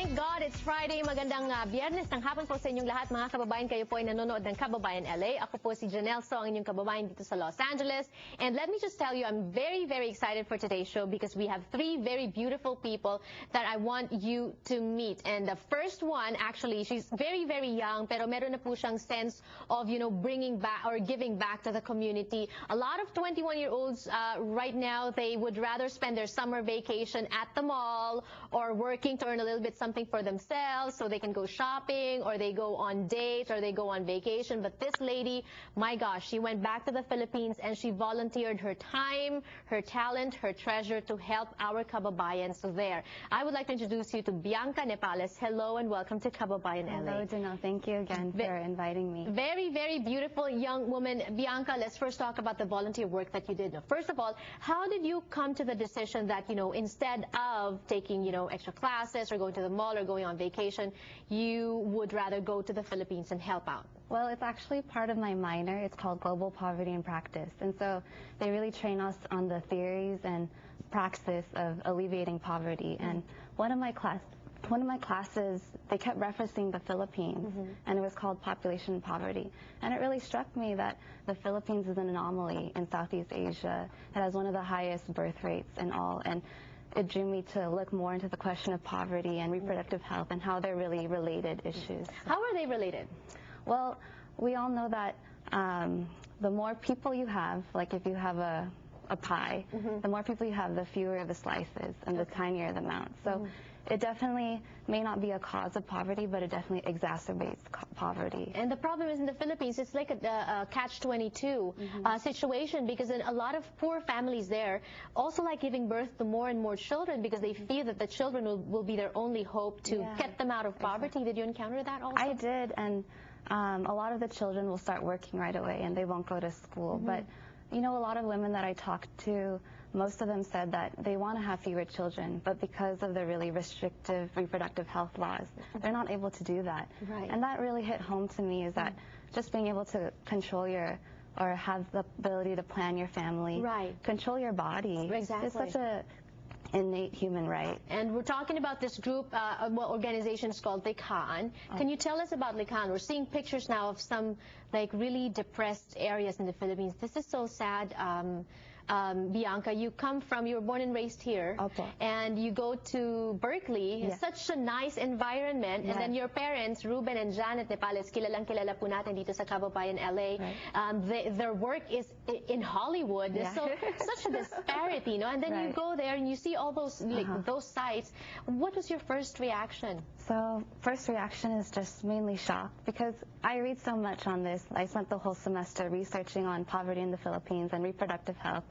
Thank God it's Friday. Magandang biyernes ng hapon po sa inyong lahat. Mga kababayan, kayo po ay nanonood ng Kababayan LA. Ako po si Janelle So, ang inyong kababayan dito sa Los Angeles. And let me just tell you, I'm very, very excited for today's show because we have three very beautiful people that I want you to meet. And the first one, actually, she's very, very young, pero meron na po siyang sense of, bringing back or giving back to the community. A lot of 21-year-olds right now, they would rather spend their summer vacation at the mall or working to earn a little bit something for themselves so they can go shopping or they go on dates or they go on vacation. But this lady, my gosh, she went back to the Philippines and she volunteered her time, her talent, her treasure to help our kababayans there. I would like to introduce you to Bianca Nepales. Hello and welcome to Kababayan LA. Hello, Janelle. Thank you again for inviting me. Very, very beautiful young woman. Bianca, let's first talk about the volunteer work that you did. First of all, how did you come to the decision that, instead of taking, extra classes or going to the mall or going on vacation, you would rather go to the Philippines and help out? Well, it's actually part of my minor. It's called Global Poverty in Practice. And so they really train us on the theories and praxis of alleviating poverty. And one of my classes, they kept referencing the Philippines, and it was called Population Poverty. And it really struck me that the Philippines is an anomaly in Southeast Asia. It has one of the highest birth rates in all. And it drew me to look more into the question of poverty and reproductive health and how they're really related issues. How are they related? Well, we all know that the more people you have, like if you have a pie, the more people you have, the fewer the slices and the tinier the amount. So it definitely may not be a cause of poverty, but it definitely exacerbates poverty. And the problem is in the Philippines, it's like a catch-22 situation, because a lot of poor families there also like giving birth to more and more children because they feel that the children will be their only hope to get them out of poverty. Did you encounter that also? I did, and a lot of the children will start working right away and they won't go to school. But a lot of women that I talked to, most of them said that they want to have fewer children, but because of the really restrictive reproductive health laws, they're not able to do that. Right. And that really hit home to me, is that just being able to control or have the ability to plan your family, control your body, is such a innate human right. And we're talking about this group, organization is called Likhaan. Can you tell us about Likhaan? We're seeing pictures now of some really depressed areas in the Philippines. This is so sad. Bianca, you were born and raised here, and you go to Berkeley, such a nice environment, and then your parents, Ruben and Janet Nepales, kilalang-kilala po natin dito sa Kababayan LA, their work is in Hollywood, so such a disparity, and then you go there and you see all those those sites. What was your first reaction? So first reaction is just mainly shock, because I read so much on this. I spent the whole semester researching on poverty in the Philippines and reproductive health.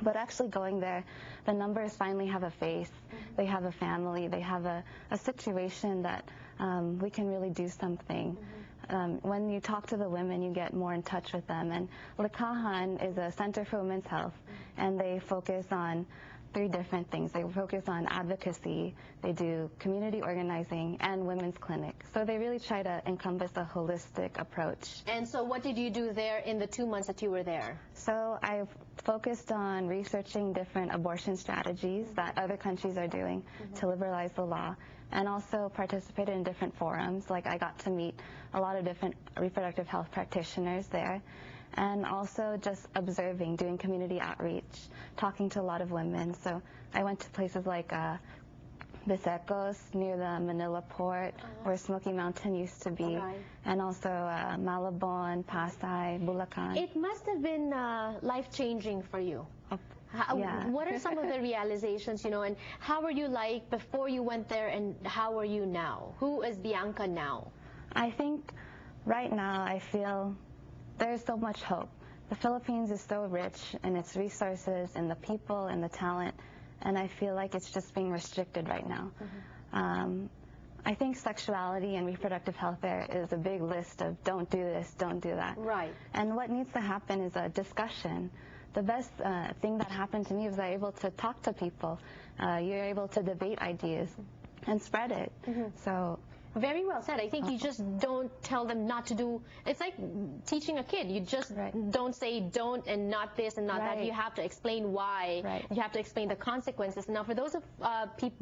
But actually going there, the numbers finally have a face. They have a family. They have a situation that we can really do something. When you talk to the women, you get more in touch with them. And Likhaan is a Center for Women's Health, and they focus on 3 different things. They focus on advocacy, they do community organizing, and women's clinic. So they really try to encompass a holistic approach. And so what did you do there in the 2 months that you were there? So I focused on researching different abortion strategies that other countries are doing to liberalize the law, and also participated in different forums. Like I got to meet a lot of different reproductive health practitioners there. And also just observing, doing community outreach, talking to a lot of women. So I went to places like Bisecos, near the Manila port, where Smoky Mountain used to be, and also Malabon, Pasay, Bulacan. It must have been life-changing for you. What are some of the realizations, and how were you like before you went there, and how are you now? Who is Bianca now? I think right now I feel there's so much hope. The Philippines is so rich in its resources and the people and the talent, and I feel like it's just being restricted right now. I think sexuality and reproductive health there is a big list of don't do this, don't do that. Right. And what needs to happen is a discussion. The best thing that happened to me was I was able to talk to people. You're able to debate ideas and spread it. So Very well said. I think you just don't tell them not to do. It's like teaching a kid. You just don't say don't and not this and not that. You have to explain why. You have to explain the consequences. Now, for those of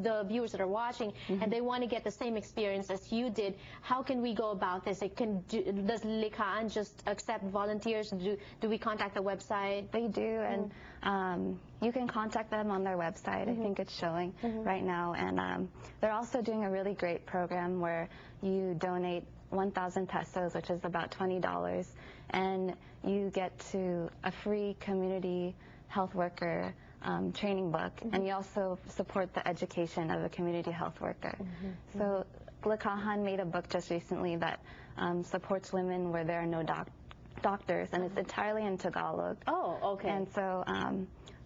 the viewers that are watching and they want to get the same experience as you did, how can we go about this? Does Likhaan just accept volunteers? Do we contact the website? They do, and you can contact them on their website. I think it's showing right now, and they're also doing a really great program where you donate 1,000 pesos, which is about $20, and you get to a free community health worker training book, and you also support the education of a community health worker. So Likhaan made a book just recently that supports women where there are no doctors, and it's entirely in Tagalog. Oh, okay. And so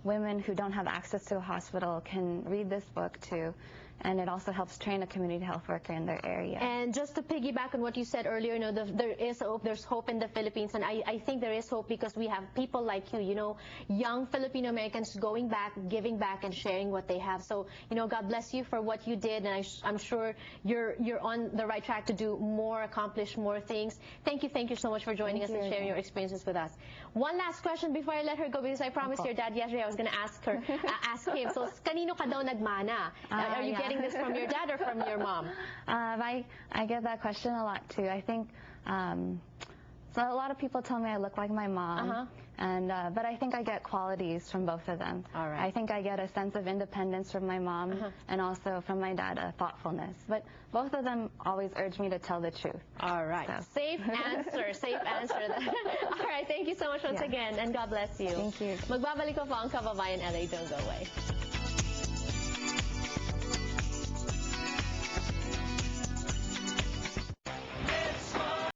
women who don't have access to a hospital can read this book too. And it also helps train a community health worker in their area. And just to piggyback on what you said earlier, there's hope in the Philippines, and I think there is hope because we have people like you, young Filipino Americans going back, giving back, and sharing what they have. So, God bless you for what you did, and I'm sure you're on the right track to do more, accomplish more things. Thank you so much for joining us and sharing your experiences with us. One last question before I let her go, because I promised your dad yesterday I was going to ask him. So, kanino ka daw nagmana? Are you getting this from your dad or from your mom? I get that question a lot too. I think so a lot of people tell me I look like my mom, but I think I get qualities from both of them. All right. I think I get a sense of independence from my mom and also from my dad a thoughtfulness. But both of them always urge me to tell the truth. All right. So. Safe answer. Safe answer. All right. Thank you so much once again, and God bless you. Thank you. Magbabalik ko po ang Kababayan LA. Don't go away.